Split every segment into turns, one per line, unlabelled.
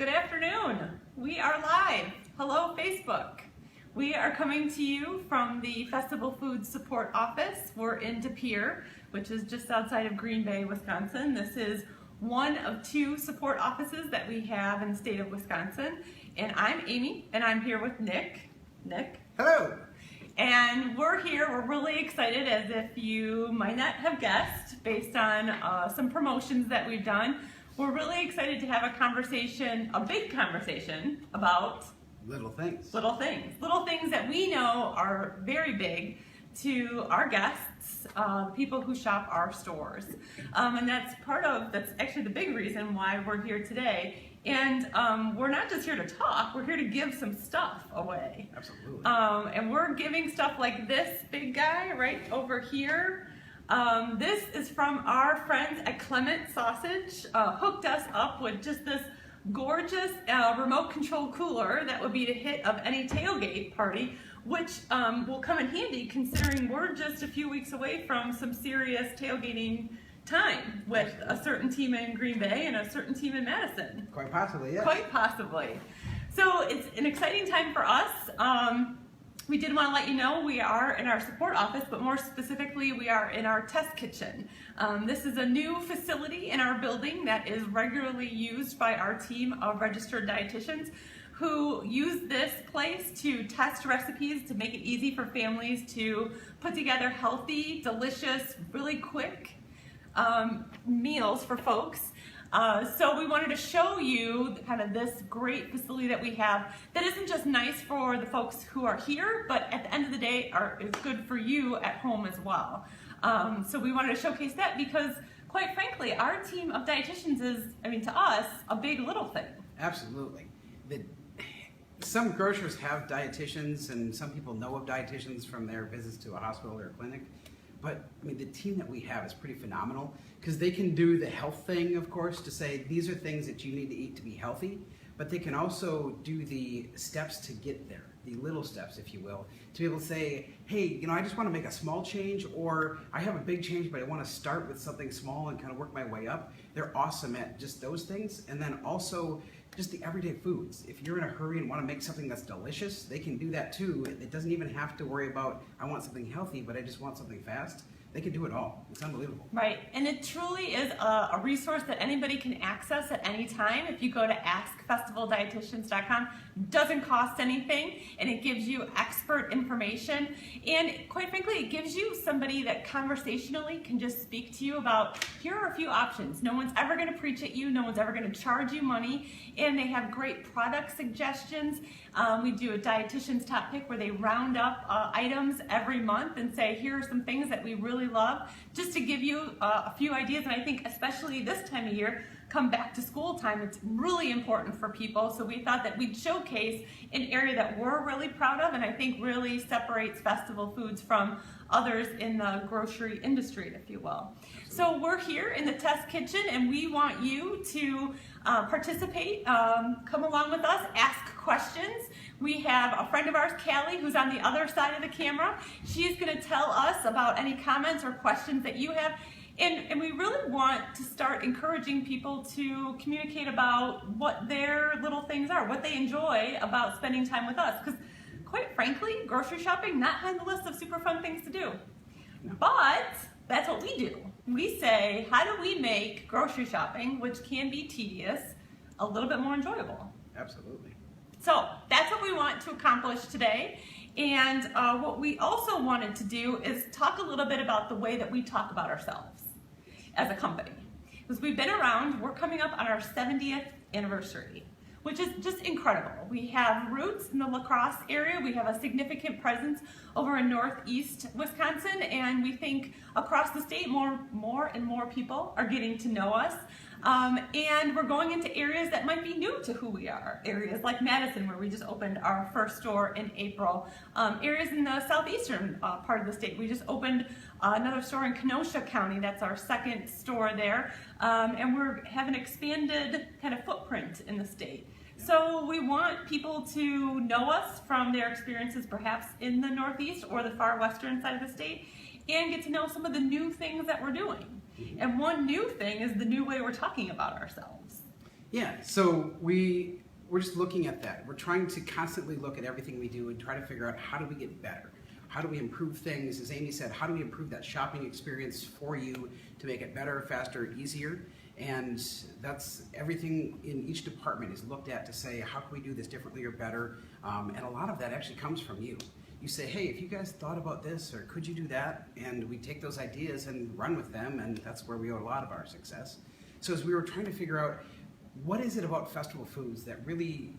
Good afternoon. We are live. Hello, Facebook. We are coming to you from the Festival Food Support Office. We're in De Pere, which is just outside of Green Bay, Wisconsin. This is one of two support offices that we have in the state of Wisconsin. And I'm Amy, and I'm here with Nick. Nick.
Hello.
And we're here, we're really excited, as if you might not have guessed, based on some promotions that we've done. We're really excited to have a conversation, a big conversation, about
little things.
Little things. Little things that we know are very big to our guests, people who shop our stores. And that's actually the big reason why we're here today. And we're not just here to talk, we're here to give some stuff away.
Absolutely.
And we're giving stuff like this big guy right over here. This is from our friends at Clement Sausage, hooked us up with just this gorgeous remote control cooler that would be the hit of any tailgate party, which will come in handy considering we're just a few weeks away from some serious tailgating time with a certain team in Green Bay and a certain team in Madison.
Quite possibly, yes.
Quite possibly. So it's an exciting time for us. We did want to let you know we are in our support office, but more specifically, we are in our test kitchen. This is a new facility in our building that is regularly used by our team of registered dietitians who use this place to test recipes to make it easy for families to put together healthy, delicious, really quick meals for folks. So we wanted to show you kind of this great facility that we have that isn't just nice for the folks who are here, but at the end of the day is good for you at home as well. So we wanted to showcase that because, quite frankly, our team of dietitians is, to us, a big little thing.
Absolutely. Some grocers have dietitians, and some people know of dietitians from their visits to a hospital or a clinic. But the team that we have is pretty phenomenal because they can do the health thing, of course, to say these are things that you need to eat to be healthy, but they can also do the steps to get there, the little steps, if you will, to be able to say, hey, I just want to make a small change, or I have a big change, but I want to start with something small and kind of work my way up. They're awesome at just those things, and then also just the everyday foods. If you're in a hurry and want to make something that's delicious, they can do that too. It doesn't even have to worry about, I want something healthy, but I just want something fast. They can do it all. It's unbelievable.
Right, and it truly is a resource that anybody can access at any time. If you go to askfestivaldietitians.com, it doesn't cost anything, and it gives you expert information. And quite frankly, it gives you somebody that conversationally can just speak to you about, here are a few options. No one's ever gonna preach at you, no one's ever gonna charge you money, and they have great product suggestions. We do a dietitian's top pick where they round up items every month and say, here are some things that we really love, just to give you a few ideas. And I think especially this time of year, come back to school time, it's really important for people. So we thought that we'd showcase an area that we're really proud of and I think really separates Festival Foods from others in the grocery industry, if you will. So we're here in the test kitchen and we want you to participate, come along with us, ask questions. We have a friend of ours, Callie, who's on the other side of the camera. She's going to tell us about any comments or questions that you have. And we really want to start encouraging people to communicate about what their little things are, what they enjoy about spending time with us. Because quite frankly, grocery shopping, not on the list of super fun things to do. But that's what we do. We say, how do we make grocery shopping, which can be tedious, a little bit more enjoyable?
Absolutely.
So that's what we want to accomplish today. And what we also wanted to do is talk a little bit about the way that we talk about ourselves as a company. Because we've been around, we're coming up on our 70th anniversary, which is just incredible. We have roots in the La Crosse area. We have a significant presence over in northeast Wisconsin, and we think across the state more and more people are getting to know us. And we're going into areas that might be new to who we are. Areas like Madison, where we just opened our first store in April. Areas in the southeastern part of the state. We just opened another store in Kenosha County. That's our second store there. And we have an expanded kind of footprint in the state. So we want people to know us from their experiences perhaps in the Northeast or the far western side of the state and get to know some of the new things that we're doing. And one new thing is the new way we're talking about ourselves.
Yeah, so we're just looking at that. We're trying to constantly look at everything we do and try to figure out how do we get better? How do we improve things? As Amy said, how do we improve that shopping experience for you to make it better, faster, easier? And that's everything in each department is looked at to say, how can we do this differently or better? And a lot of that actually comes from you. You say, hey, if you guys thought about this, or could you do that? And we take those ideas and run with them, and that's where we owe a lot of our success. So as we were trying to figure out, what is it about festival foods that really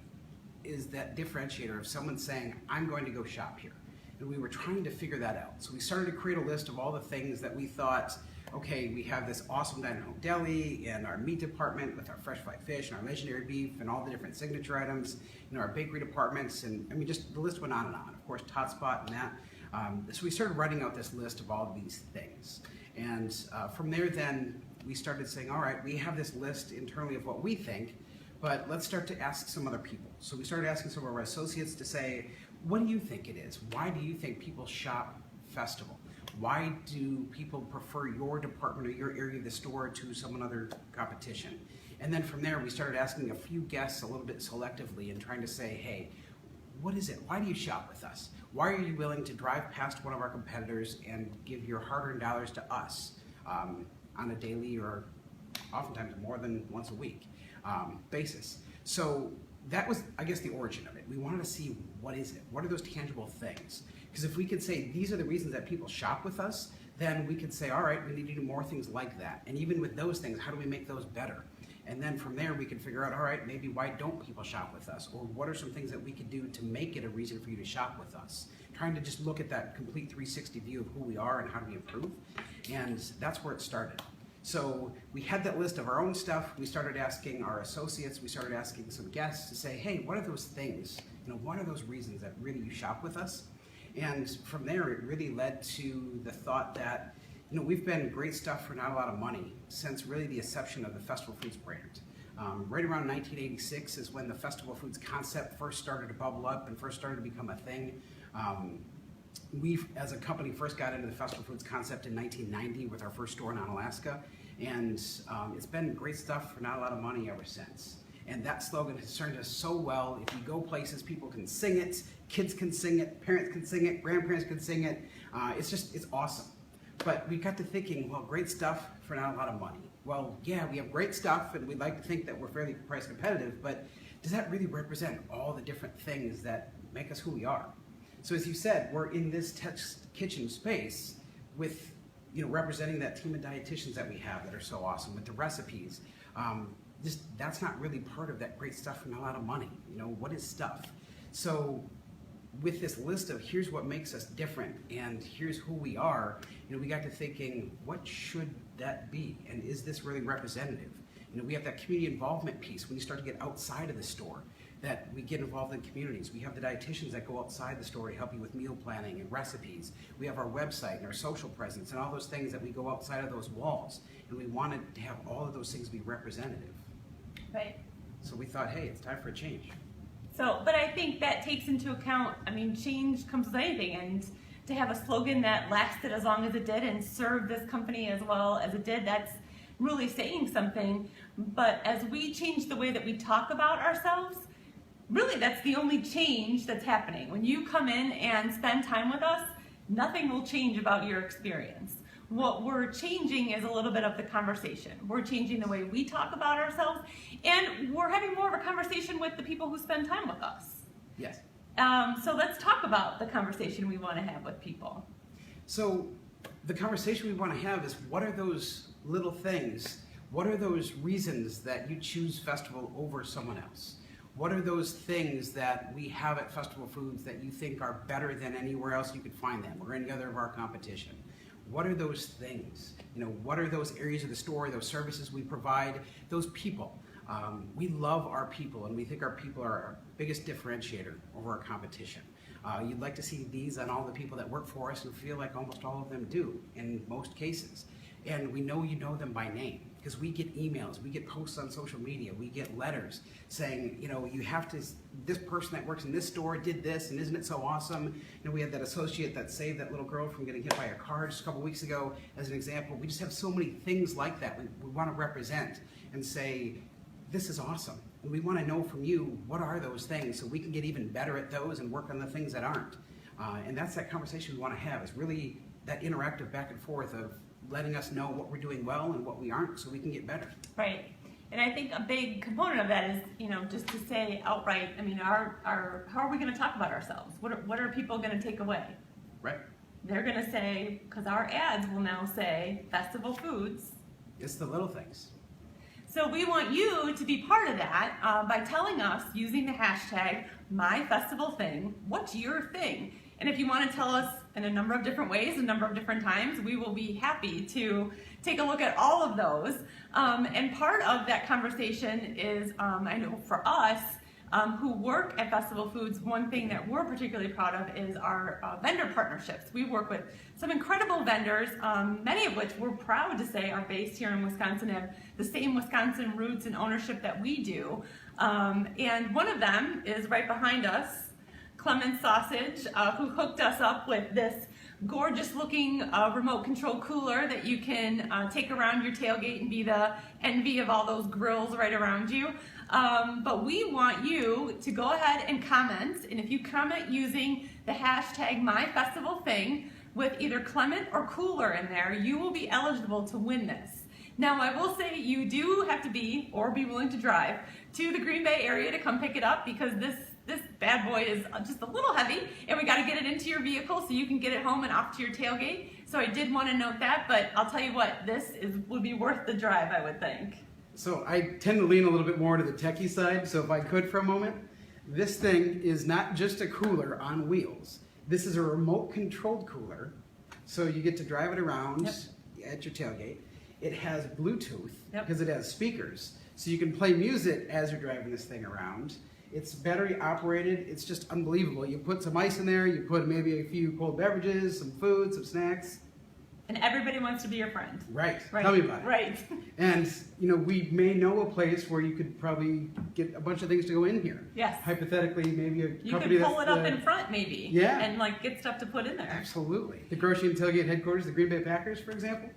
is that differentiator of someone saying, I'm going to go shop here? And we were trying to figure that out. So we started to create a list of all the things that we thought, okay, we have this awesome dine-at-home deli and our meat department with our fresh fried fish and our legendary beef and all the different signature items, our bakery departments, and I mean, just the list went on and on. Of course, Tot Spot and that. So we started writing out this list of all of these things. And from there then, we started saying, all right, we have this list internally of what we think, but let's start to ask some other people. So we started asking some of our associates to say, what do you think it is? Why do you think people shop festival? Why do people prefer your department or your area of the store to some other competition? And then from there, we started asking a few guests a little bit selectively and trying to say, hey, what is it? Why do you shop with us? Why are you willing to drive past one of our competitors and give your hard-earned dollars to us on a daily or oftentimes more than once a week basis? So that was, I guess, the origin of it. We wanted to see, what is it? What are those tangible things? Because if we could say, these are the reasons that people shop with us, then we could say, all right, we need to do more things like that. And even with those things, how do we make those better? And then from there, we can figure out, all right, maybe why don't people shop with us? Or what are some things that we could do to make it a reason for you to shop with us? Trying to just look at that complete 360 view of who we are and how do we improve. And that's where it started. So we had that list of our own stuff. We started asking our associates, we started asking some guests to say, hey, what are those things? What are those reasons that really you shop with us? And from there, it really led to the thought that, we've been great stuff for not a lot of money since really the inception of the Festival Foods brand. Right around 1986 is when the Festival Foods concept first started to bubble up and first started to become a thing. We, as a company, first got into the Festival Foods concept in 1990 with our first store in Alaska, and it's been great stuff for not a lot of money ever since. And that slogan has served us so well. If you go places, people can sing it, kids can sing it, parents can sing it, grandparents can sing it. It's awesome. But we got to thinking, well, great stuff for not a lot of money. Well, yeah, we have great stuff, and we'd like to think that we're fairly price competitive, but does that really represent all the different things that make us who we are? So as you said, we're in this test kitchen space with, representing that team of dietitians that we have that are so awesome with the recipes. That's not really part of that great stuff for not a lot of money. What is stuff? So with this list of here's what makes us different and here's who we are, we got to thinking, what should that be? And is this really representative? We have that community involvement piece when you start to get outside of the store, that we get involved in communities. We have the dietitians that go outside the store to help you with meal planning and recipes. We have our website and our social presence and all those things that we go outside of those walls. And we wanted to have all of those things be representative.
Right.
So we thought, hey, it's time for a change.
So, but I think that takes into account, change comes with anything, and to have a slogan that lasted as long as it did and served this company as well as it did, that's really saying something. But as we change the way that we talk about ourselves, really that's the only change that's happening. When you come in and spend time with us, nothing will change about your experience. What we're changing is a little bit of the conversation. We're changing the way we talk about ourselves, and we're having more of a conversation with the people who spend time with us.
Yes.
So let's talk about the conversation we want to have with people.
So the conversation we want to have is, what are those little things? What are those reasons that you choose Festival over someone else? What are those things that we have at Festival Foods that you think are better than anywhere else you could find them or any other of our competition? What are those things? What are those areas of the store, those services we provide, those people? We love our people, and we think our people are our biggest differentiator over our competition. You'd like to see these on all the people that work for us, and feel like almost all of them do in most cases. And we know you know them by name, because we get emails, we get posts on social media, we get letters saying, you have to, this person that works in this store did this, and isn't it so awesome? We had that associate that saved that little girl from getting hit by a car just a couple weeks ago as an example. We just have so many things like that we want to represent and say, this is awesome. And we want to know from you, what are those things so we can get even better at those and work on the things that aren't. And that's that conversation we want to have, is really that interactive back and forth of letting us know what we're doing well and what we aren't so we can get better.
Right. And I think a big component of that is, just to say outright, how are we going to talk about ourselves? What are people going to take away?
Right.
They're going to say, because our ads will now say Festival Foods.
It's the little things.
So we want you to be part of that by telling us, using the hashtag #MyFestivalThing, what's your thing? And if you want to tell us in a number of different ways, a number of different times, we will be happy to take a look at all of those. And part of that conversation is, I know for us, who work at Festival Foods, one thing that we're particularly proud of is our vendor partnerships. We work with some incredible vendors, many of which we're proud to say are based here in Wisconsin, have the same Wisconsin roots and ownership that we do. And one of them is right behind us, Clemens Sausage, who hooked us up with this gorgeous looking remote control cooler that you can take around your tailgate and be the envy of all those grills right around you. But we want you to go ahead and comment, and if you comment using the hashtag #MyFestivalThing with either Clement or Cooler in there, you will be eligible to win this. Now, I will say you do have to be willing to drive to the Green Bay area to come pick it up, because this bad boy is just a little heavy, and we got to get it into your vehicle so you can get it home and off to your tailgate. So I did want to note that, but I'll tell you what, would be worth the drive, I would think.
So I tend to lean a little bit more to the techie side, so if I could for a moment, this thing is not just a cooler on wheels. This is a remote controlled cooler, so you get to drive it around at your tailgate. It has Bluetooth because it has speakers, so you can play music as you're driving this thing around. It's battery operated. It's just unbelievable. You put some ice in there, you put maybe a few cold beverages, some food, some snacks.
And everybody wants to be your friend.
Right. Tell me about it.
Right.
And, we may know a place where you could probably get a bunch of things to go in here.
Yes.
Hypothetically, maybe a
you
company
could pull it up in front, maybe.
Yeah.
And get stuff to put in there.
Absolutely. The Grocery and Tailgate headquarters, the Green Bay Packers, for example.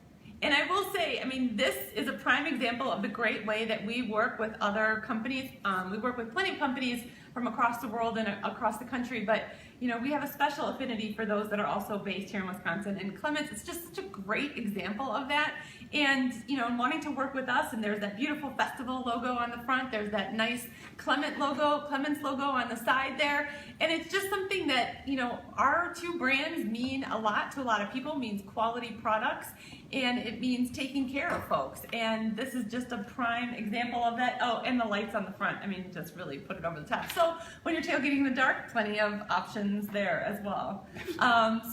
And I will say, this is a prime example of the great way that we work with other companies. We work with plenty of companies from across the world and across the country, but we have a special affinity for those that are also based here in Wisconsin. And Clements is just such a great example of that. And wanting to work with us, and there's that beautiful festival logo on the front. There's that nice Clements logo on the side there. And it's just something that our two brands mean a lot to a lot of people. Means quality products, and it means taking care of folks. And this is just a prime example of that. Oh, and the lights on the front. Just really put it over the top. So when you're tailgating in the dark, plenty of options there as well.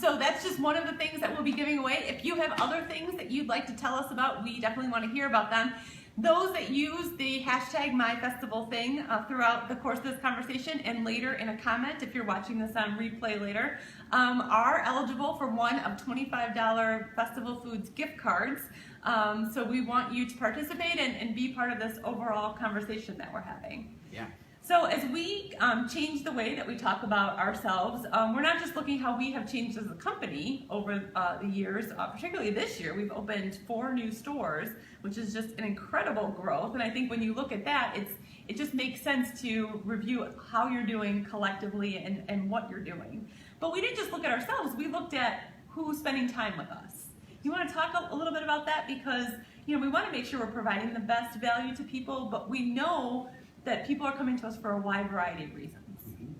So that's just one of the things that we'll be giving away. If you have other things that you'd like to tell us about, we definitely want to hear about them. Those that use the hashtag #MyFestivalThing throughout the course of this conversation and later in a comment, if you're watching this on replay later, are eligible for one of $25 Festival Foods gift cards. So we want you to participate and be part of this overall conversation that we're having.
Yeah.
So as we change the way that we talk about ourselves, we're not just looking how we have changed as a company over the years, particularly this year. We've opened 4 new stores, which is just an incredible growth. And I think when you look at that, it just makes sense to review how you're doing collectively and what you're doing. But we didn't just look at ourselves, we looked at who's spending time with us. You want to talk a little bit about that? Because we want to make sure we're providing the best value to people, but we know that people are coming to us for a wide variety of reasons.
Mm-hmm.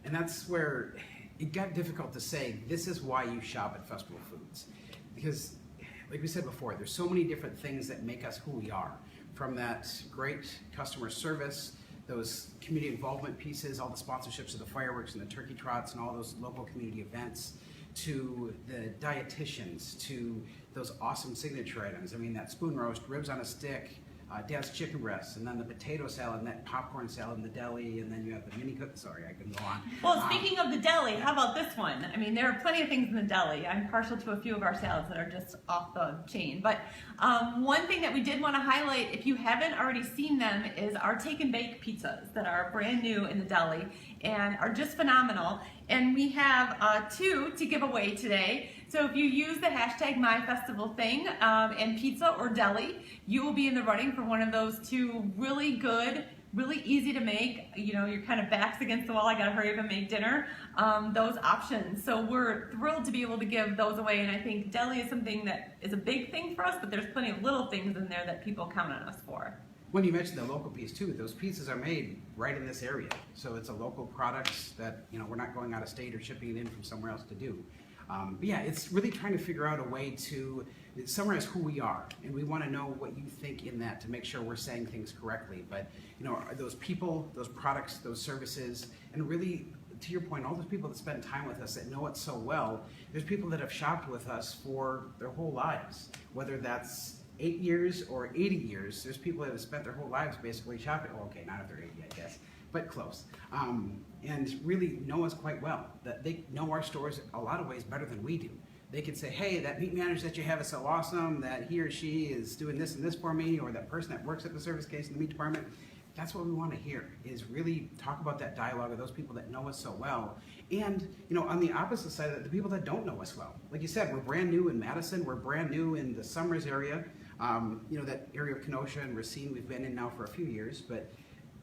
And that's where it got difficult to say, this is why you shop at Festival Foods. Because, like we said before, there's so many different things that make us who we are. From that great customer service, those community involvement pieces, all the sponsorships of the fireworks and the turkey trots and all those local community events, to the dietitians, to those awesome signature items. That spoon roast, ribs on a stick, Dad's chicken breasts, and then the potato salad, and that popcorn salad in the deli, and then you have the mini cook. Sorry, I couldn't go on.
Well, speaking of the deli, how about this one? There are plenty of things in the deli. I'm partial to a few of our salads that are just off the chain. But one thing that we did want to highlight, if you haven't already seen them, is our take and bake pizzas that are brand new in the deli and are just phenomenal. And we have 2 to give away today. So if you use the hashtag MyFestivalThing and pizza or deli, you will be in the running for one of those two really good, really easy to make, you know, your kind of backs against the wall, I gotta hurry up and make dinner, those options. So we're thrilled to be able to give those away, and I think deli is something that is a big thing for us, but there's plenty of little things in there that people count on us for.
When you mentioned the local piece too, those pizzas are made right in this area. So it's a local product that, you know, we're not going out of state or shipping it in from somewhere else to do. But yeah, it's really trying to figure out a way to summarize who we are, and we want to know what you think in that to make sure we're saying things correctly. But you know, those people, those products, those services, and really, to your point, all those people that spend time with us that know it so well. There's people that have shopped with us for their whole lives, whether that's 8 years or 80 years. There's people that have spent their whole lives basically shopping. Well, okay, not if they're 80, I guess, but close. And really know us quite well. That they know our stores a lot of ways better than we do. They could say, hey, that meat manager that you have is so awesome that he or she is doing this and this for me, or that person that works at the service case in the meat department. That's what we want to hear, is really talk about that dialogue of those people that know us so well. And, you know, on the opposite side of that, the people that don't know us well. Like you said, we're brand new in Madison, we're brand new in the Summers area. You know, that area of Kenosha and Racine we've been in now for a few years, but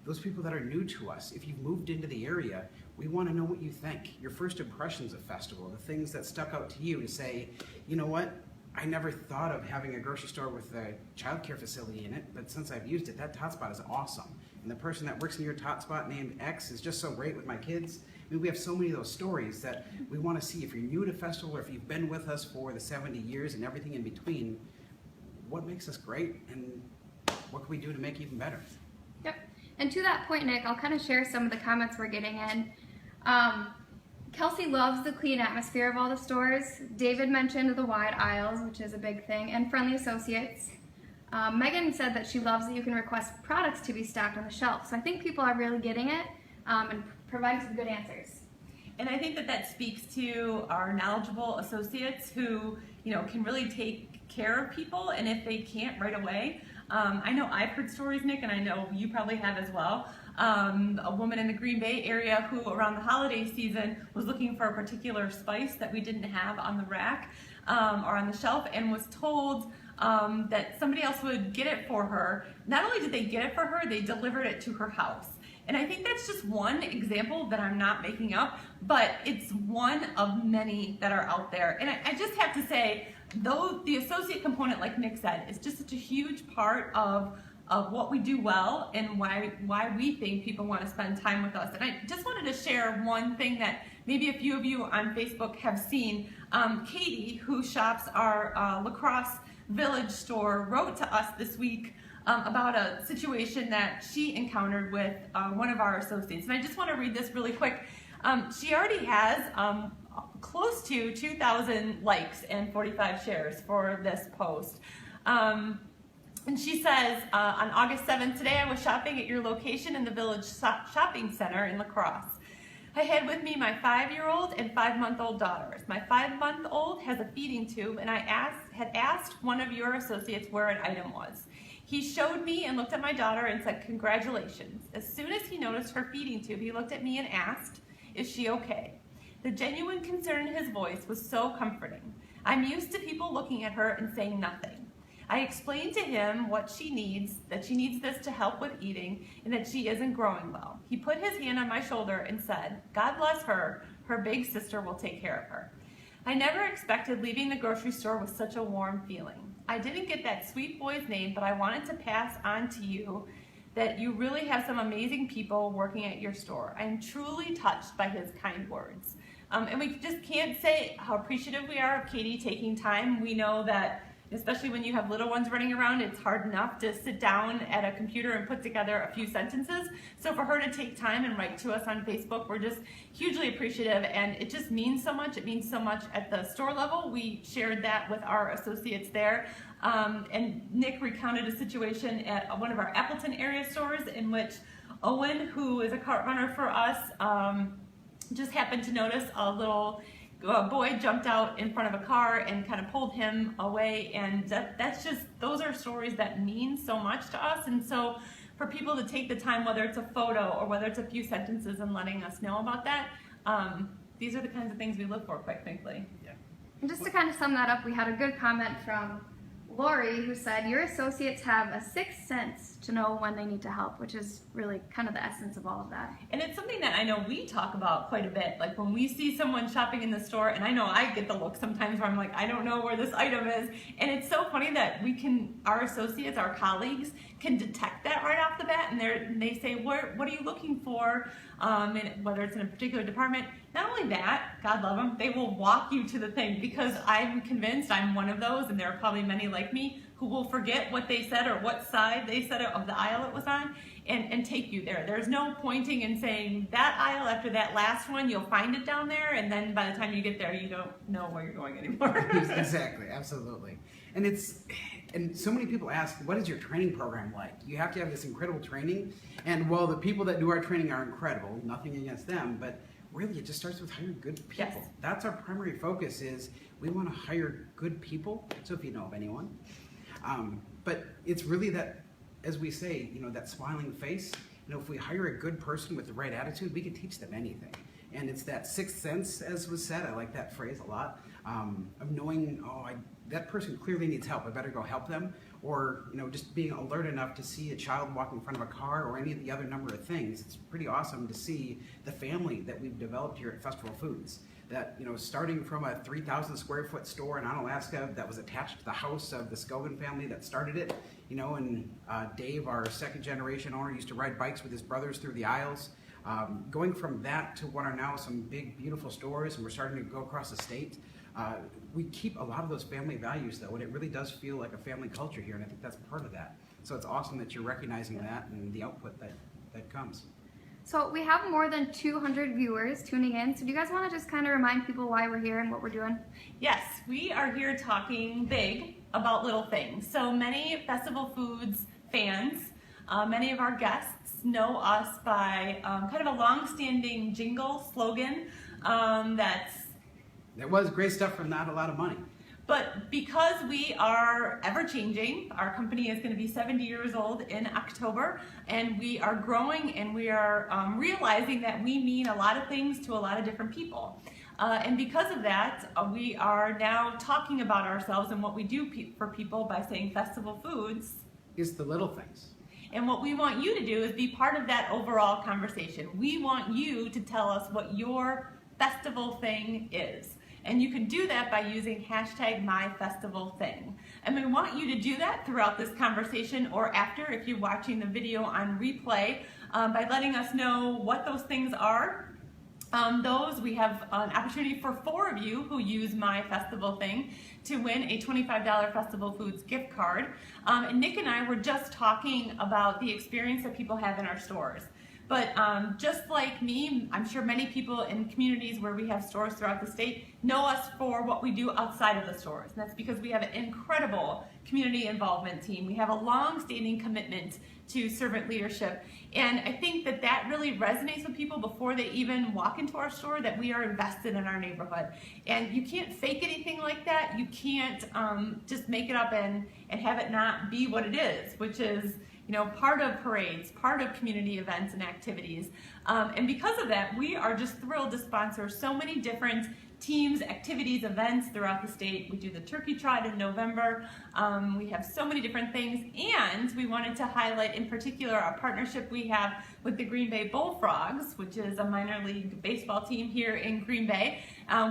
those people that are new to us, if you've moved into the area, we want to know what you think. Your first impressions of festival, the things that stuck out to you to say, you know what, I never thought of having a grocery store with a child care facility in it, but since I've used it, that tot spot is awesome. And the person that works in your tot spot named X is just so great with my kids. I mean, we have so many of those stories that we want to see. If you're new to festival, or if you've been with us for the 70 years and everything in between, what makes us great and what can we do to make it even better?
Yep. And to that point, Nick, I'll kind of share some of the comments we're getting in. Kelsey loves the clean atmosphere of all the stores. David mentioned the wide aisles, which is a big thing, and friendly associates. Megan said that she loves that you can request products to be stocked on the shelf. So I think people are really getting it and providing some good answers.
And I think that that speaks to our knowledgeable associates who, you know, can really take care of people, and if they can't right away. I know I've heard stories, Nick, and I know you probably have as well. A woman in the Green Bay area who around the holiday season was looking for a particular spice that we didn't have on the rack or on the shelf, and was told that somebody else would get it for her. Not only did they get it for her, they delivered it to her house. And I think that's just one example that I'm not making up, but it's one of many that are out there. And I just have to say, though the associate component, like Nick said, is just such a huge part of what we do well and why we think people want to spend time with us. And I just wanted to share one thing that maybe a few of you on Facebook have seen. Katie, who shops our La Crosse Village store, wrote to us this week about a situation that she encountered with one of our associates. And I just want to read this really quick. She already has close to 2,000 likes and 45 shares for this post. And she says, on August 7th, today I was shopping at your location in the Village Shopping Center in La Crosse. I had with me my 5-year-old and 5-month-old daughters. My 5-month-old has a feeding tube, and I had asked one of your associates where an item was. He showed me and looked at my daughter and said, congratulations. As soon as he noticed her feeding tube, he looked at me and asked, is she okay? The genuine concern in his voice was so comforting. I'm used to people looking at her and saying nothing. I explained to him what she needs, that she needs this to help with eating, and that she isn't growing well. He put his hand on my shoulder and said, God bless her, her big sister will take care of her. I never expected leaving the grocery store with such a warm feeling. I didn't get that sweet boy's name, but I wanted to pass on to you that you really have some amazing people working at your store. I am truly touched by his kind words. And we just can't say how appreciative we are of Katie taking time. We know that, especially when you have little ones running around, it's hard enough to sit down at a computer and put together a few sentences. So for her to take time and write to us on Facebook, we're just hugely appreciative, and it just means so much. It means so much at the store level. We shared that with our associates there. And Nick recounted a situation at one of our Appleton area stores in which Owen, who is a cart runner for us, just happened to notice a little boy jumped out in front of a car and kind of pulled him away, and that's just, those are stories that mean so much to us. And so for people to take the time, whether it's a photo or whether it's a few sentences and letting us know about that, these are the kinds of things we look for, quite frankly.
Yeah.
And just to kind of sum that up, we had a good comment from Lori who said, your associates have a sixth sense to know when they need to help, which is really kind of the essence of all of that.
And it's something that I know we talk about quite a bit. Like when we see someone shopping in the store, and I know I get the look sometimes where I'm like, I don't know where this item is. And it's so funny that our associates, our colleagues, can detect that right off the bat, and they say, what are you looking for? And whether it's in a particular department. Not only that, God love them, they will walk you to the thing, because I'm convinced I'm one of those, and there are probably many like me who will forget what they said or what side they said of the aisle it was on, and take you there. There's no pointing and saying that aisle after that last one, you'll find it down there, and then by the time you get there, you don't know where you're going anymore.
Exactly, absolutely. And so many people ask, what is your training program like? You have to have this incredible training, and while the people that do our training are incredible, nothing against them, but really it just starts with hiring good people.
Yes.
That's our primary focus, is we want to hire good people, so if you know of anyone. But it's really that, as we say, that smiling face. If we hire a good person with the right attitude, we can teach them anything. And it's that sixth sense, as was said, I like that phrase a lot, of knowing, that person clearly needs help, I better go help them. Or, just being alert enough to see a child walk in front of a car, or any of the other number of things. It's pretty awesome to see the family that we've developed here at Festival Foods. That, starting from a 3,000 square foot store in Onalaska that was attached to the house of the Scogan family that started it, and Dave, our second generation owner, used to ride bikes with his brothers through the aisles. Going from that to what are now some big, beautiful stores, and we're starting to go across the state. We keep a lot of those family values, though, and it really does feel like a family culture here, and I think that's part of that. So it's awesome that you're recognizing that and the output that comes.
So we have more than 200 viewers tuning in, so do you guys want to just kind of remind people why we're here and what we're doing?
Yes, we are here talking big about little things. So many Festival Foods fans, many of our guests know us by kind of a long-standing jingle slogan that
was great stuff for not a lot of money.
But because we are ever-changing, our company is going to be 70 years old in October, and we are growing, and we are realizing that we mean a lot of things to a lot of different people. And because of that, we are now talking about ourselves and what we do for people by saying Festival Foods
is the little things.
And what we want you to do is be part of that overall conversation. We want you to tell us what your festival thing is. And you can do that by using hashtag #MyFestivalThing. And we want you to do that throughout this conversation, or after, if you're watching the video on replay, by letting us know what those things are. We have an opportunity for 4 of you who use #MyFestivalThing to win a $25 Festival Foods gift card. And Nick and I were just talking about the experience that people have in our stores. But just like me, I'm sure many people in communities where we have stores throughout the state know us for what we do outside of the stores. And that's because we have an incredible community involvement team. We have a long-standing commitment to servant leadership. And I think that really resonates with people before they even walk into our store, that we are invested in our neighborhood. And you can't fake anything like that. You can't just make it up and have it not be what it is, which is part of parades, part of community events and activities. And because of that, we are just thrilled to sponsor so many different teams, activities, events throughout the state. We do the Turkey Trot in November. We have so many different things. And we wanted to highlight in particular our partnership we have with the Green Bay Bullfrogs, which is a minor league baseball team here in Green Bay.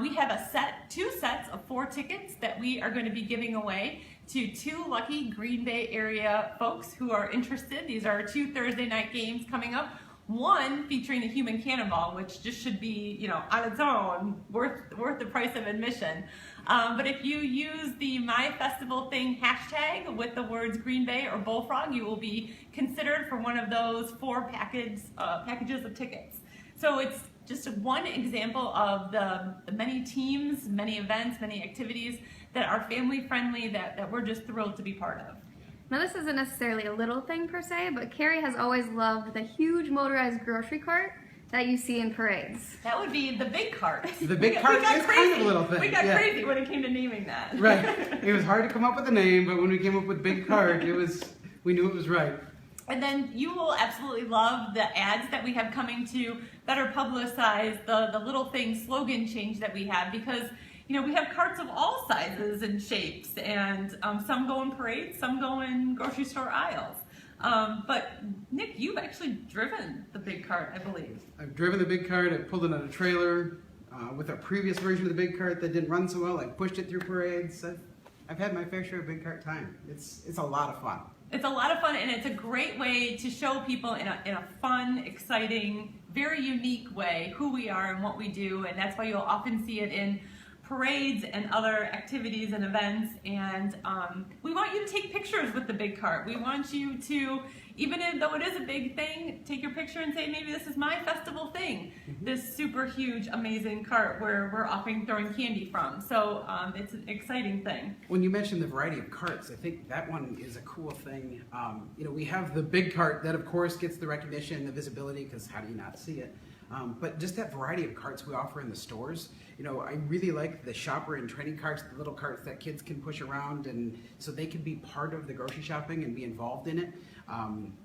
We have 2 sets of 4 tickets that we are going to be giving away to 2 lucky Green Bay area folks who are interested. These are 2 Thursday night games coming up. One featuring the Human Cannonball, which just should be, on its own, worth the price of admission. But if you use the #MyFestivalThing hashtag with the words Green Bay or Bullfrog, you will be considered for one of those 4 packages of tickets. So it's just one example of the many teams, many events, many activities that are family friendly that we're just thrilled to be part of.
Now this isn't necessarily a little thing per se, but Carrie has always loved the huge motorized grocery cart that you see in parades.
That would be the big cart.
The big cart is kind of a little thing.
We got crazy when it came to naming that.
Right. It was hard to come up with a name, but when we came up with big cart, we knew it was right.
And then you will absolutely love the ads that we have coming to better publicize the little thing slogan change that we have, because we have carts of all sizes and shapes, and some go in parades, some go in grocery store aisles. But Nick, you've actually driven the big cart, I believe.
I've driven the big cart. I've pulled it on a trailer. With a previous version of the big cart that didn't run so well, I pushed it through parades. I've had my fair share of big cart time. It's a lot of fun.
It's a lot of fun, and it's a great way to show people in a fun, exciting, very unique way who we are and what we do, and that's why you'll often see it in parades and other activities and events. And we want you to take pictures with the big cart. We want you to, even though it is a big thing, take your picture and say, maybe this is my festival thing, this super huge, amazing cart where we're often throwing candy from. So it's an exciting thing.
When you mentioned the variety of carts, I think that one is a cool thing. We have the big cart that, of course, gets the recognition, the visibility, because how do you not see it? But just that variety of carts we offer in the stores. I really like the shopper and training carts, the little carts that kids can push around, and so they can be part of the grocery shopping and be involved in it.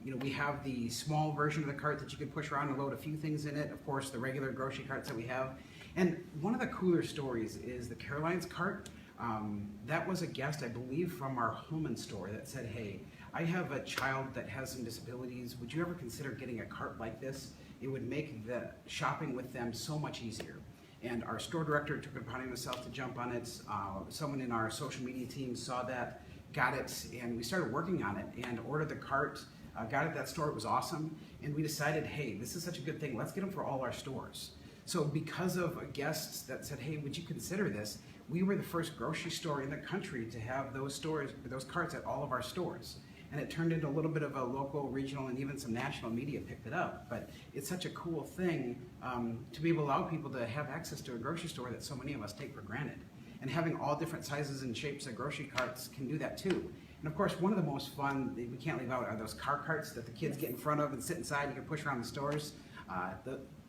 We have the small version of the cart that you can push around and load a few things in it. Of course, the regular grocery carts that we have. And one of the cooler stories is the Caroline's cart. That was a guest, I believe, from our Holman store that said, hey, I have a child that has some disabilities. Would you ever consider getting a cart like this? It would make the shopping with them so much easier. And our store director took it upon himself to jump on it. Someone in our social media team saw that, got it, and we started working on it and ordered the cart, got it at that store. It was awesome. And we decided, hey, this is such a good thing. Let's get them for all our stores. So because of a guest that said, hey, would you consider this? We were the first grocery store in the country to have those carts at all of our stores. And it turned into a little bit of a local, regional, and even some national media picked it up. But it's such a cool thing to be able to allow people to have access to a grocery store that so many of us take for granted. And having all different sizes and shapes of grocery carts can do that too. And of course, one of the most fun that we can't leave out are those car carts that the kids get in front of and sit inside. You can push around the stores.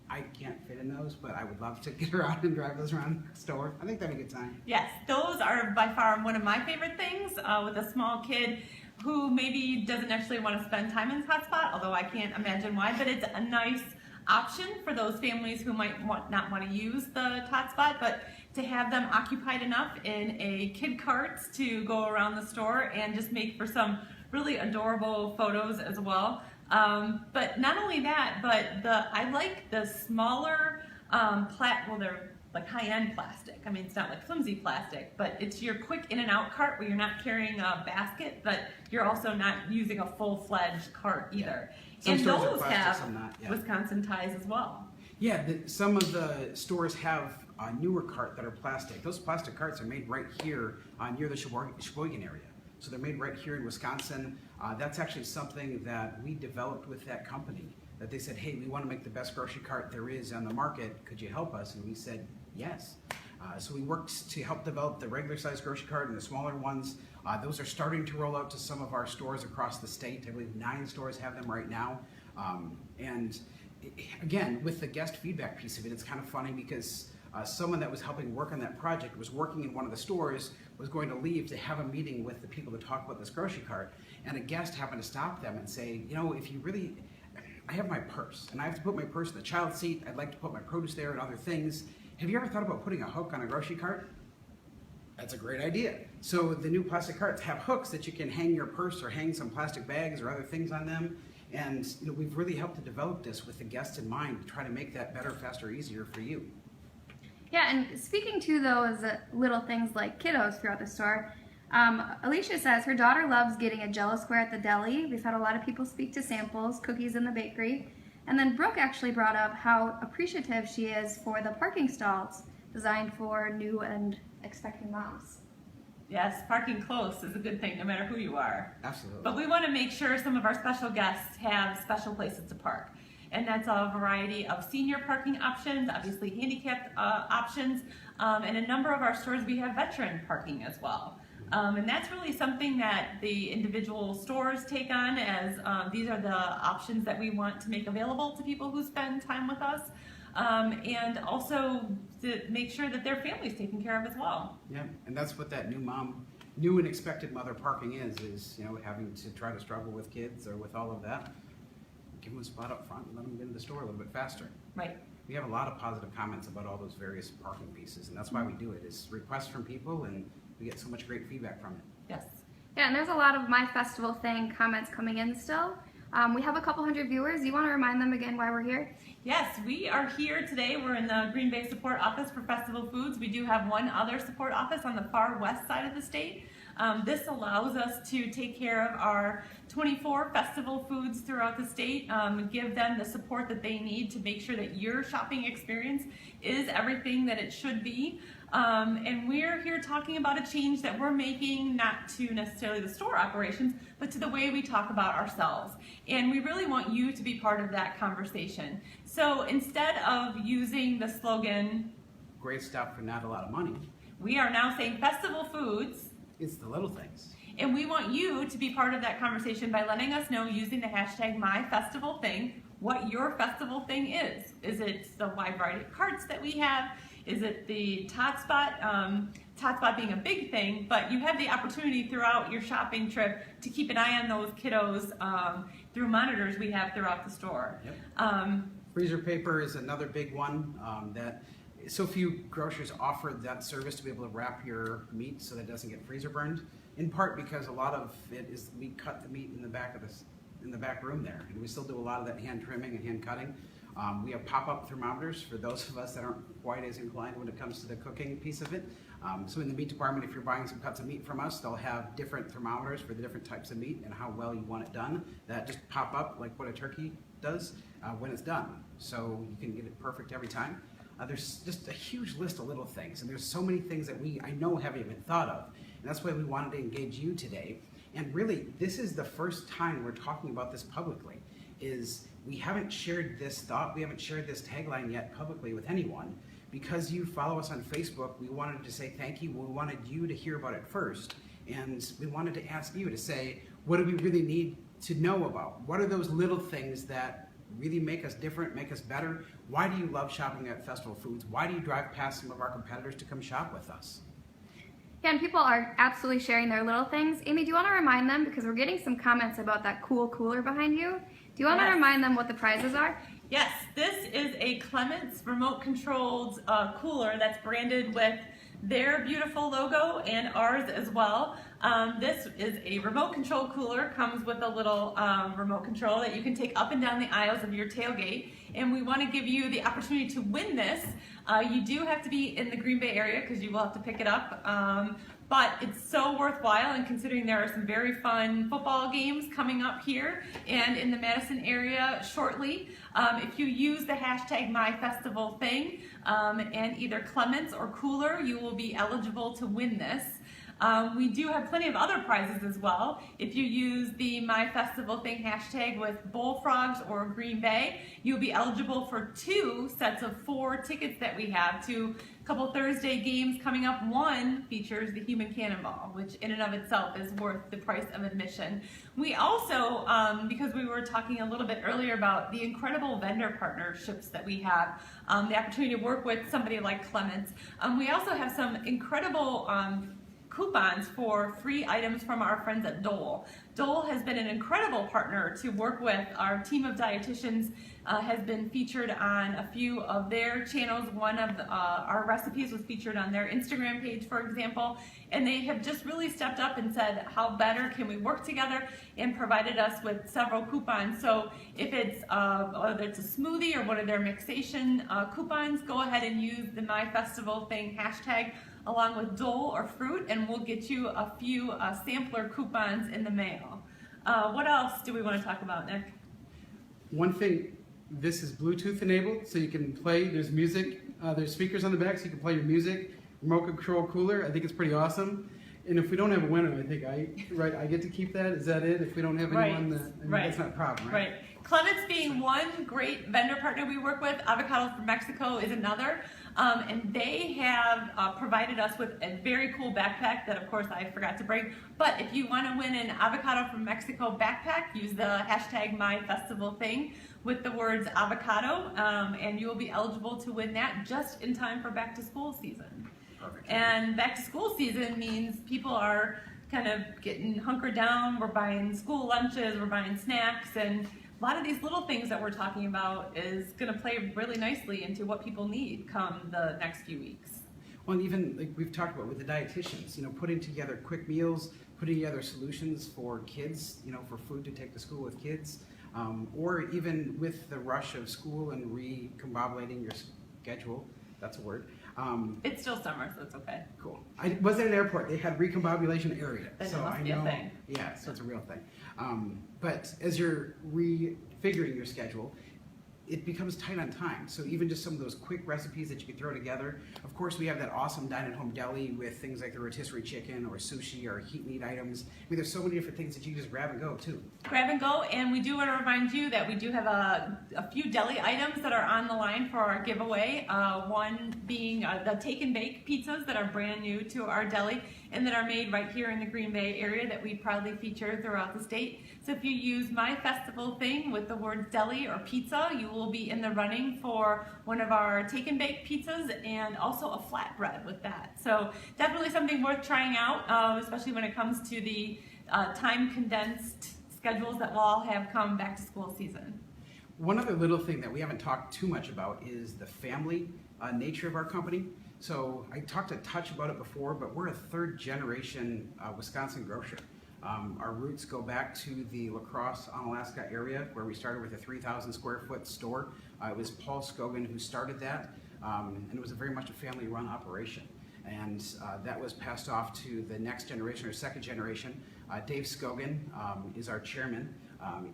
I can't fit in those, but I would love to get around and drive those around the store. I think that'd be a good time.
Yes, those are by far one of my favorite things with a small kid who maybe doesn't actually want to spend time in this hotspot, although I can't imagine why, but it's a nice option for those families who might not want to use the hotspot, but to have them occupied enough in a kid cart to go around the store and just make for some really adorable photos as well. But not only that, but I like the smaller they're like high-end plastic. I mean, it's not like flimsy plastic, but it's your quick in and out cart where you're not carrying a basket, but you're also not using a full-fledged cart either.
Some
and
stores are
those
plastic,
have
some not, yeah.
Wisconsin ties as well.
Yeah, some of the stores have a newer cart that are plastic. Those plastic carts are made right here near the Sheboygan area. So they're made right here in Wisconsin. That's actually something that we developed with that company. That they said, hey, we want to make the best grocery cart there is on the market. Could you help us? And we said, yes. So we worked to help develop the regular size grocery cart and the smaller ones. Those are starting to roll out to some of our stores across the state. I believe 9 stores have them right now. Again, with the guest feedback piece of it, it's kind of funny because someone that was helping work on that project was working in one of the stores, was going to leave to have a meeting with the people to talk about this grocery cart. And a guest happened to stop them and say, if you really, I have my purse and I have to put my purse in the child seat. I'd like to put my produce there and other things. Have you ever thought about putting a hook on a grocery cart? That's a great idea. So the new plastic carts have hooks that you can hang your purse or hang some plastic bags or other things on them. And we've really helped to develop this with the guest in mind to try to make that better, faster, easier for you.
Yeah, and speaking to those little things like kiddos throughout the store, Alicia says her daughter loves getting a Jello square at the deli. We've had a lot of people speak to samples, cookies in the bakery. And then Brooke actually brought up how appreciative she is for the parking stalls designed for new and expecting moms.
Yes, parking close is a good thing no matter who you are.
Absolutely.
But we want to make sure some of our special guests have special places to park. And that's a variety of senior parking options, obviously handicapped options, and a number of our stores we have veteran parking as well. And that's really something that the individual stores take on as these are the options that we want to make available to people who spend time with us, and also to make sure that their family's taken care of as well.
Yeah, and that's what that new and expected mother parking is having to try to struggle with kids or with all of that. give them a spot up front and let them get into the store a little bit faster.
Right.
We have a lot of positive comments about all those various parking pieces, and that's why we do it. It's requests from people, and we get so much great feedback from it.
Yes.
Yeah, and there's a lot of My Festival Thing comments coming in still. We have a couple hundred viewers. Do you want to remind them again why we're here?
Yes, we are here today. We're in the Green Bay support office for Festival Foods. We do have one other support office on the far west side of the state. This allows us to take care of our 24 festival foods throughout the state, give them the support that they need to make sure that your shopping experience is everything that it should be. And we're here talking about a change that we're making, not to necessarily the store operations, but to the way we talk about ourselves. And we really want you to be part of that conversation. So instead of using the slogan,
Great stuff for not a lot of money.
we are now saying Festival Foods.
It's the little things.
And we want you to be part of that conversation by letting us know using the hashtag MyFestivalThing what your festival thing is. Is it the wide variety of carts that we have? Is it the Tot Spot? Tot Spot being a big thing, but you have the opportunity throughout your shopping trip to keep an eye on those kiddos through monitors we have throughout the store.
Yep. Freezer paper is another big one that so few grocers offer that service to be able to wrap your meat so that it doesn't get freezer burned. In part because a lot of it is we cut the meat in the back of in the back room there, and we still do a lot of that hand trimming and hand cutting. We have pop-up thermometers for those of us that aren't quite as inclined when it comes to the cooking piece of it. So in the meat department, if you're buying some cuts of meat from us, they'll have different thermometers for the different types of meat and how well you want it done. That just pop up like what a turkey does when it's done. So you can get it perfect every time. There's just a huge list of little things, and there's so many things that I know haven't even thought of. And that's why we wanted to engage you today. And really, this is the first time we're talking about this publicly, is we haven't shared this thought, we haven't shared this tagline yet publicly with anyone. Because you follow us on Facebook, we wanted to say thank you. We wanted you to hear about it first. And we wanted to ask you to say, what do we really need to know about? What are those little things that really make us different, make us better? Why do you love shopping at Festival Foods? Why do you drive past some of our competitors to come shop with us?
Yeah, and people are absolutely sharing their little things. Amy, do you want to remind them, because we're getting some comments about that cool cooler behind you. Do you want to remind them what the prizes are?
Yes, this is a Clements remote-controlled cooler that's branded with their beautiful logo and ours as well. This is a remote control cooler, comes with a little remote control that you can take up and down the aisles of your tailgate. And we want to give you the opportunity to win this. You do have to be in the Green Bay area because you will have to pick it up. But it's so worthwhile, and considering there are some very fun football games coming up here and in the Madison area shortly. If you use the hashtag MyFestivalThing and either Clements or Cooler, you will be eligible to win this. We do have plenty of other prizes as well. If you use the MyFestivalThing hashtag with Bullfrogs or Green Bay, you'll be eligible for 2 sets of 4 tickets that we have to a couple Thursday games coming up. One features the Human Cannonball, which in and of itself is worth the price of admission. We also, because we were talking a little bit earlier about the incredible vendor partnerships that we have, the opportunity to work with somebody like Clements, we also have some incredible coupons for free items from our friends at Dole. Dole has been an incredible partner to work with. Our team of dietitians has been featured on a few of their channels. One of our recipes was featured on their Instagram page, for example, and they have just really stepped up and said, how better can we work together, and provided us with several coupons. So if it's whether it's a smoothie or one of their mixation coupons, go ahead and use the MyFestivalThing hashtag along with Dole or fruit, and we'll get you a few sampler coupons in the mail. What else do we want to talk about, Nick?
One thing, this is Bluetooth enabled, so you can play, there's music, there's speakers on the back so you can play your music. Remote control cooler, I think it's pretty awesome. And if we don't have a winner, I think I get to keep that, is that it? If we don't have anyone, that's not a problem, right?
Right. Clements being one great vendor partner we work with, Avocados from Mexico is another. And they have provided us with a very cool backpack that, of course, I forgot to bring. But if you want to win an Avocado from Mexico backpack, use the hashtag MyFestivalThing with the words avocado, and you will be eligible to win that just in time for back to school season.
Perfect.
And back to school season means people are kind of getting hunkered down. We're buying school lunches, we're buying snacks, and a lot of these little things that we're talking about is going to play really nicely into what people need come the next few weeks.
Well, and even like we've talked about with the dietitians, putting together quick meals, putting together solutions for kids, for food to take to school with kids, or even with the rush of school and recombobulating your schedule. That's a word.
It's still summer, so it's okay.
Cool. I was at an airport. They had recombobulation area,
Then it
so
must
I
be a
know.
thing.
Yeah, so it's a real thing. But as you're refiguring your schedule, it becomes tight on time. So even just some of those quick recipes that you can throw together. Of course, we have that awesome dine-at-home deli with things like the rotisserie chicken or sushi or heat meat items. I mean, there's so many different things that you can just grab and go too.
Grab and go, and we do want to remind you that we do have a few deli items that are on the line for our giveaway. One being the take and bake pizzas that are brand new to our deli and that are made right here in the Green Bay area that we proudly feature throughout the state. So if you use my festival thing with the word deli or pizza, you will be in the running for one of our take and bake pizzas and also a flatbread with that. So definitely something worth trying out, especially when it comes to the time condensed schedules that we'll all have come back to school season.
One other little thing that we haven't talked too much about is the family nature of our company. So I talked a touch about it before, but we're a third generation Wisconsin grocer. Our roots go back to the La Crosse, Onalaska area where we started with a 3,000 square foot store. It was Paul Scogan who started that, and it was very much a family run operation. And that was passed off to the next generation or second generation. Dave Scogan is our chairman.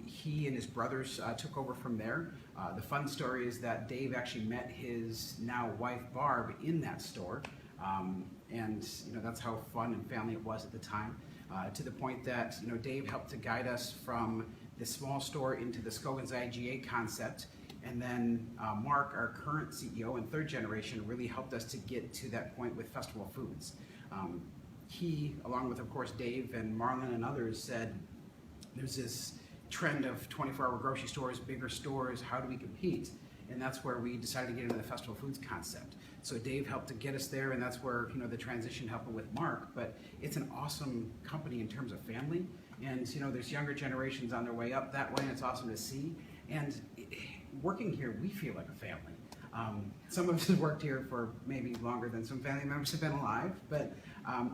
He and his brothers took over from there. The fun story is that Dave actually met his now wife Barb in that store, and that's how fun and family it was at the time. To the point that Dave helped to guide us from the small store into the Scogan's IGA concept, and then Mark, our current CEO and third generation, really helped us to get to that point with Festival Foods. He, along with of course Dave and Marlon and others, said there's this trend of 24-hour grocery stores, bigger stores, how do we compete? And that's where we decided to get into the Festival Foods concept. So Dave helped to get us there, and that's where the transition happened with Mark. But it's an awesome company in terms of family, and there's younger generations on their way up that way, and it's awesome to see. And working here, we feel like a family. Some of us have worked here for maybe longer than some family members have been alive, but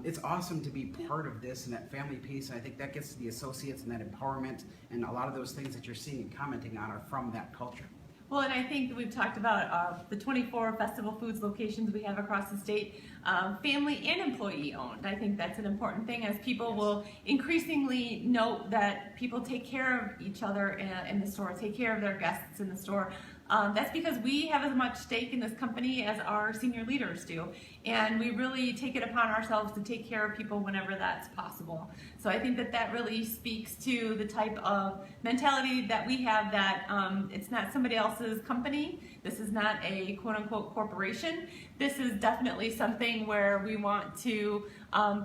it's awesome to be part of this and that family piece, and I think that gets to the associates and that empowerment, and a lot of those things that you're seeing and commenting on are from that culture.
Well, and I think that we've talked about the 24 Festival Foods locations we have across the state, family and employee owned. I think that's an important thing as people will increasingly note that people take care of each other in the store, take care of their guests in the store. That's because we have as much stake in this company as our senior leaders do, and we really take it upon ourselves to take care of people whenever that's possible. So I think that that really speaks to the type of mentality that we have, that it's not somebody else's company. This is not a quote-unquote corporation. This is definitely something where we want to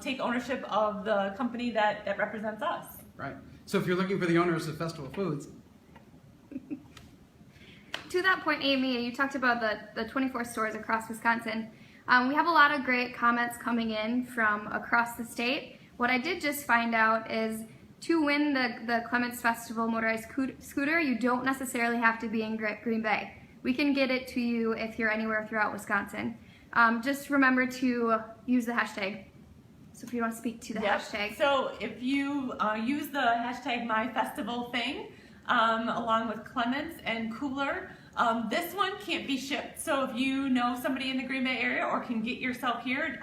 take ownership of the company that represents us.
Right.
So if you're looking for the owners of Festival Foods,
To that point, Amy, you talked about the 24 stores across Wisconsin. We have a lot of great comments coming in from across the state. What I did just find out is to win the Clements Festival motorized scooter, you don't necessarily have to be in Green Bay. We can get it to you if you're anywhere throughout Wisconsin. Just remember to use the hashtag. So if you want to speak to the hashtag.
So if you use the hashtag MyFestivalThing, along with Clements and Cooler, this one can't be shipped. So if you know somebody in the Green Bay area or can get yourself here,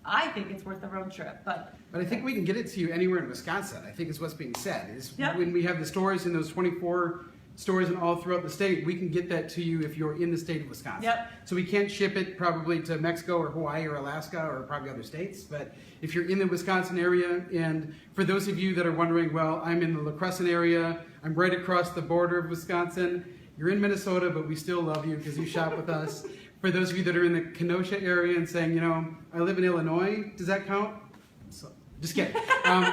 I think it's worth the road trip. But
I think we can get it to you anywhere in Wisconsin. I think is what's being said. Is
Yep.
when we have the stores in those 24 stores and all throughout the state, we can get that to you if you're in the state of Wisconsin.
Yep.
So we can't ship it probably to Mexico or Hawaii or Alaska or probably other states, but if you're in the Wisconsin area, and for those of you that are wondering, well, I'm in the La Crescent area, I'm right across the border of Wisconsin, you're in Minnesota, but we still love you because you shop with us. For those of you that are in the Kenosha area and saying, I live in Illinois, does that count? So, just kidding.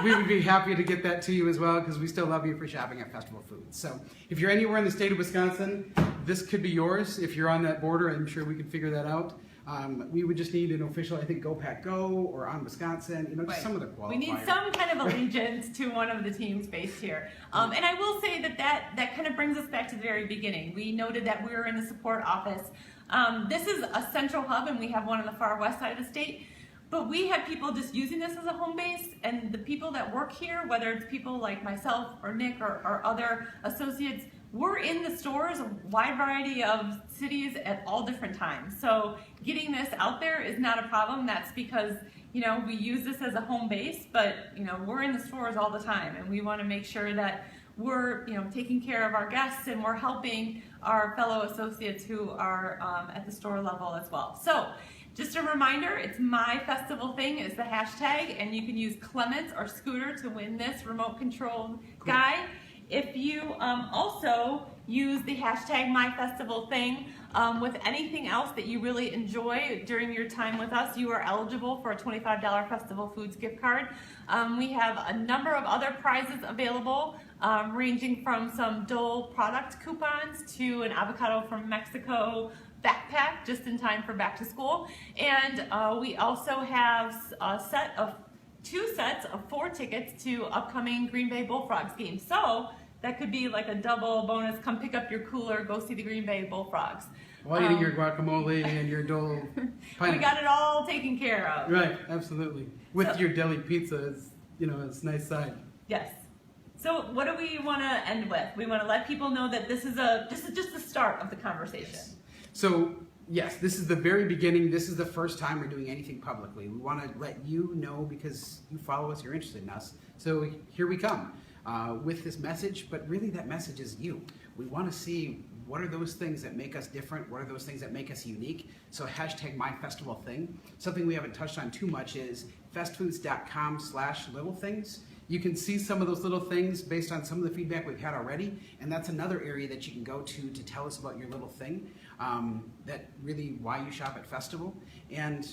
We would be happy to get that to you as well because we still love you for shopping at Festival Foods. So if you're anywhere in the state of Wisconsin, this could be yours. If you're on that border, I'm sure we could figure that out. We would just need an official, I think, Go Pack Go or On Wisconsin, just
Right.
some of the qualifiers.
We need some kind of allegiance to one of the teams based here. And I will say that kind of brings us back to the very beginning. We noted that we were in the support office. This is a central hub, and we have one on the far west side of the state. But we have people just using this as a home base, and the people that work here, whether it's people like myself or Nick or other associates, we're in the stores, a wide variety of cities at all different times. So getting this out there is not a problem. That's because, we use this as a home base, but, we're in the stores all the time, and we want to make sure that we're, taking care of our guests, and we're helping our fellow associates who are at the store level as well. So just a reminder, it's My Festival Thing is the hashtag, and you can use Clements or Scooter to win this remote controlled guy. If you also use the hashtag MyFestivalThing with anything else that you really enjoy during your time with us, you are eligible for a $25 Festival Foods gift card. We have a number of other prizes available, ranging from some Dole product coupons to an avocado from Mexico backpack just in time for back to school. And we also have two sets of 4 tickets to upcoming Green Bay Bullfrogs games. So that could be like a double bonus. Come pick up your cooler, go see the Green Bay Bullfrogs.
While eating your guacamole and your Dole pineapple.
We got it all taken care of.
Right, absolutely. With your deli pizza, it's a nice side.
Yes. So what do we want to end with? We want to let people know that this is just the start of the conversation.
Yes. So, yes, this is the very beginning. This is the first time we're doing anything publicly. We want to let you know because you follow us, you're interested in us. So here we come with this message, but really that message is you. We want to see what are those things that make us different, what are those things that make us unique. So hashtag MyFestivalThing. Something we haven't touched on too much is festfoods.com/littlethings. You can see some of those little things based on some of the feedback we've had already, and that's another area that you can go to tell us about your little thing, that really why you shop at Festival. And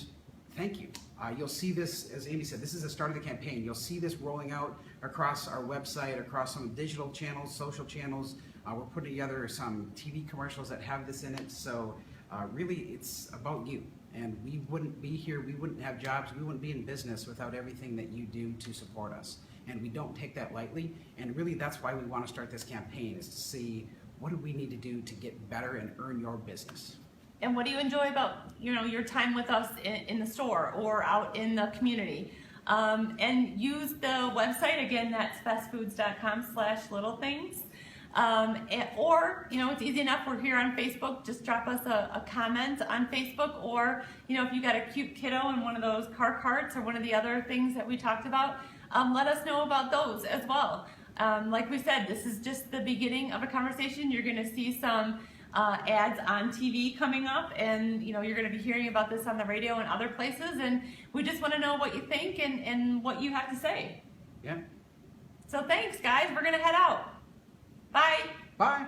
thank you. You'll see this, as Amy said, this is the start of the campaign. You'll see this rolling out across our website, across some digital channels, social channels. We're putting together some TV commercials that have this in it. So really, it's about you. And we wouldn't be here, we wouldn't have jobs, we wouldn't be in business without everything that you do to support us. And we don't take that lightly. And really, that's why we want to start this campaign, is to see what do we need to do to get better and earn your business.
And what do you enjoy about your time with us in the store or out in the community? And use the website, again, that's festfoods.com/littlethings. Or, it's easy enough, we're here on Facebook, just drop us a comment on Facebook, or, if you got a cute kiddo in one of those car carts or one of the other things that we talked about, let us know about those as well. Like we said, this is just the beginning of a conversation. You're going to see some ads on TV coming up, and you're going to be hearing about this on the radio and other places, and we just want to know what you think and what you have to say.
Yeah.
So thanks, guys. We're going to head out. Bye.
Bye.